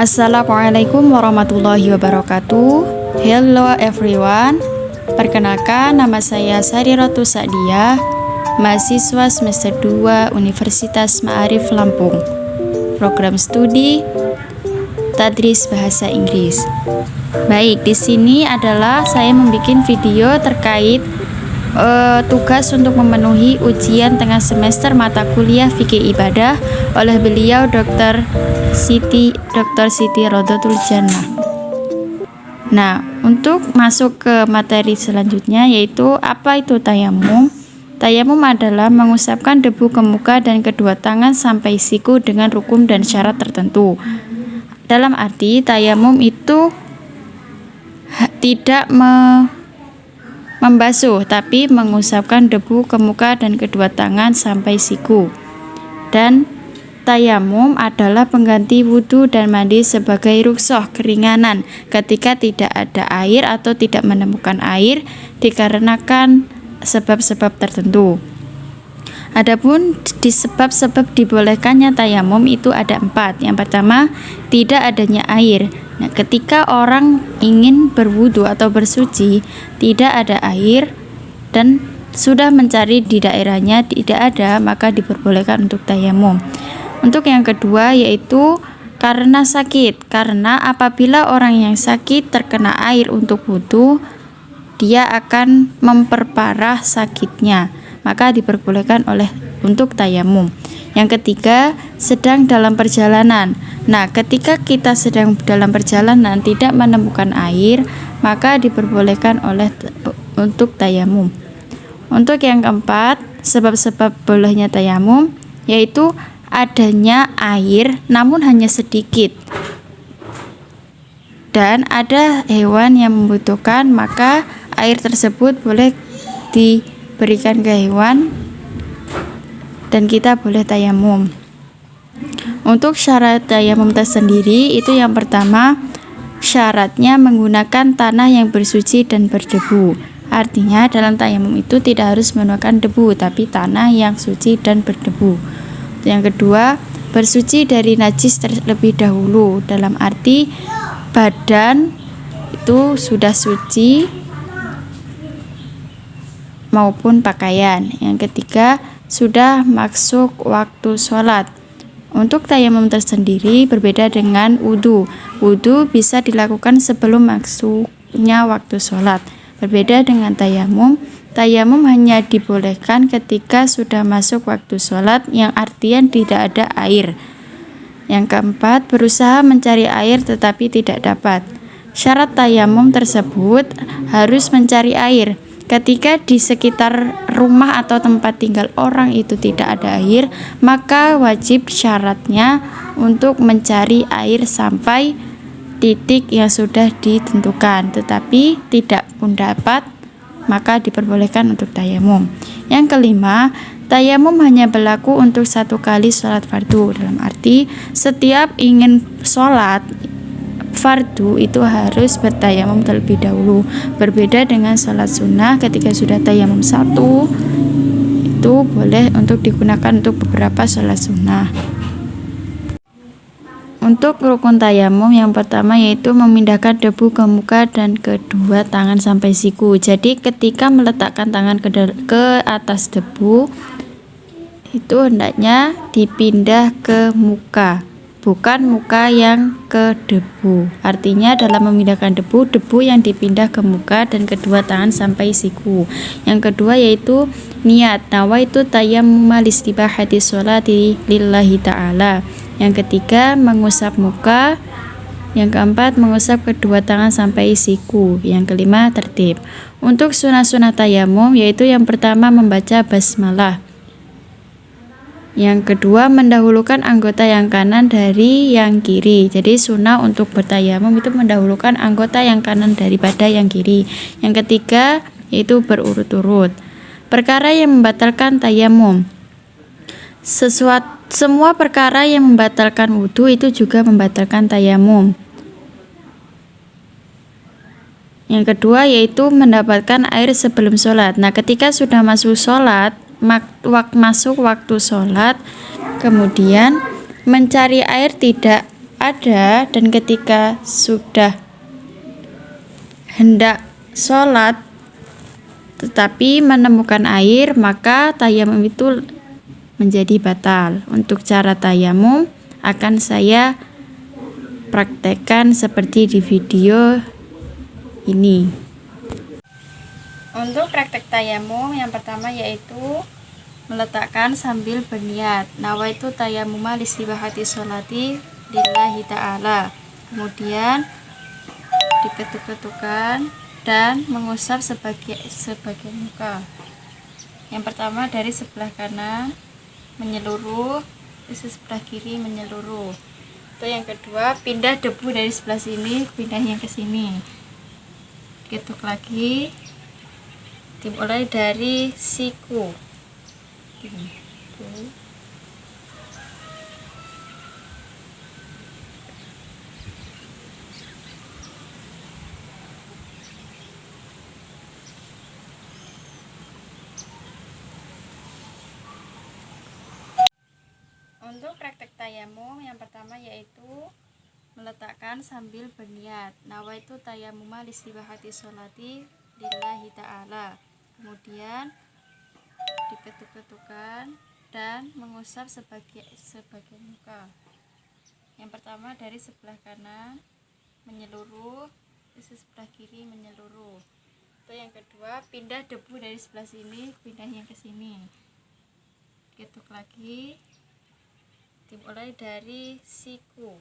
Assalamualaikum warahmatullahi wabarakatuh. Hello everyone. Perkenalkan, nama saya Sariratu Sa'diyah, mahasiswa semester 2 Universitas Ma'arif Lampung. Program studi Tadris Bahasa Inggris. Baik, di sini adalah saya membuat video terkait tugas untuk memenuhi ujian tengah semester mata kuliah fikih ibadah oleh beliau Dr. Siti Rodatul Jannah. Nah, untuk masuk ke materi selanjutnya, yaitu apa itu tayamum. Tayamum adalah mengusapkan debu ke muka dan kedua tangan sampai siku dengan rukun dan syarat tertentu. Dalam arti tayamum itu tidak membasuh, tapi mengusapkan debu ke muka dan kedua tangan sampai siku. Dan tayamum adalah pengganti wudhu dan mandi sebagai rukhsah keringanan ketika tidak ada air atau tidak menemukan air dikarenakan sebab-sebab tertentu. Adapun di sebab-sebab dibolehkannya tayamum itu ada 4. Yang pertama, tidak adanya air. Nah, ketika orang ingin berwudu atau bersuci, tidak ada air dan sudah mencari di daerahnya tidak ada, maka diperbolehkan untuk tayamum. Untuk yang kedua, yaitu karena sakit. Karena apabila orang yang sakit terkena air untuk wudu, dia akan memperparah sakitnya, maka diperbolehkan untuk tayamum. Yang ketiga, sedang dalam perjalanan. Nah, ketika kita sedang dalam perjalanan tidak menemukan air, maka diperbolehkan untuk tayamum. Untuk yang keempat, sebab-sebab bolehnya tayamum yaitu adanya air namun hanya sedikit, dan ada hewan yang membutuhkan, maka air tersebut boleh diberikan ke hewan dan kita boleh tayamum. Untuk syarat tayamum tersendiri itu yang pertama, syaratnya menggunakan tanah yang bersuci dan berdebu. Artinya dalam tayamum itu tidak harus menggunakan debu, tapi tanah yang suci dan berdebu. Yang kedua, bersuci dari najis terlebih dahulu, dalam arti badan itu sudah suci maupun pakaian. Yang ketiga, sudah masuk waktu sholat. Untuk tayamum tersendiri berbeda dengan wudu. Wudu bisa dilakukan sebelum masuknya waktu sholat. Berbeda dengan tayamum, tayamum hanya dibolehkan ketika sudah masuk waktu sholat, yang artian tidak ada air. Yang keempat, berusaha mencari air tetapi tidak dapat. Syarat tayamum tersebut harus mencari air. Ketika di sekitar rumah atau tempat tinggal orang itu tidak ada air, maka wajib syaratnya untuk mencari air sampai titik yang sudah ditentukan, tetapi tidak pun dapat, maka diperbolehkan untuk tayamum. Yang kelima, tayamum hanya berlaku untuk 1 kali sholat fardu, dalam arti setiap ingin sholat fardu itu harus bertayamum terlebih dahulu. Berbeda dengan sholat sunnah, ketika sudah tayamum 1 itu boleh untuk digunakan untuk beberapa sholat sunnah. Untuk rukun tayamum yang pertama yaitu memindahkan debu ke muka dan kedua tangan sampai siku. Jadi ketika meletakkan tangan ke atas debu itu hendaknya dipindah ke muka, bukan muka yang ke debu. Artinya dalam memindahkan debu yang dipindah ke muka dan kedua tangan sampai siku. Yang kedua yaitu niat, nawaitu tayammum listibahati sholati lillahi ta'ala. Yang ketiga, mengusap muka. Yang keempat, mengusap kedua tangan sampai siku. Yang kelima, tertib. Untuk sunah-sunah tayamum yaitu yang pertama membaca basmalah. Yang kedua, mendahulukan anggota yang kanan dari yang kiri. Jadi sunnah untuk bertayamum itu mendahulukan anggota yang kanan daripada yang kiri. Yang ketiga, yaitu berurut-urut. Perkara yang membatalkan tayamum. Semua perkara yang membatalkan wudhu itu juga membatalkan tayamum. Yang kedua yaitu mendapatkan air sebelum sholat. Nah, ketika sudah masuk sholat, masuk waktu sholat, kemudian mencari air tidak ada dan ketika sudah hendak sholat tetapi menemukan air, maka tayamum itu menjadi batal. Untuk cara tayamum akan saya praktekkan seperti di video ini. Untuk praktek tayamum yang pertama yaitu meletakkan sambil berniat nawaitu tayamuma listibahati sholati lillahi ta'ala. Kemudian diketuk-ketukan dan mengusap sebagian muka. Yang pertama dari sebelah kanan menyeluruh, sebelah kiri menyeluruh. Itu yang kedua, pindah debu dari sebelah sini pindahnya ke sini. Ketuk lagi, dimulai dari siku. Untuk praktek tayamum yang pertama yaitu meletakkan sambil berniat nawaitu tayamuma listibahati sholati lillahi ta'ala. Kemudian diketuk-ketukan dan mengusap sebagian muka. Yang pertama dari sebelah kanan menyeluruh, sebelah kiri menyeluruh. Itu yang kedua, pindah debu dari sebelah sini pindahnya ke sini. Ketuk lagi, dimulai dari siku.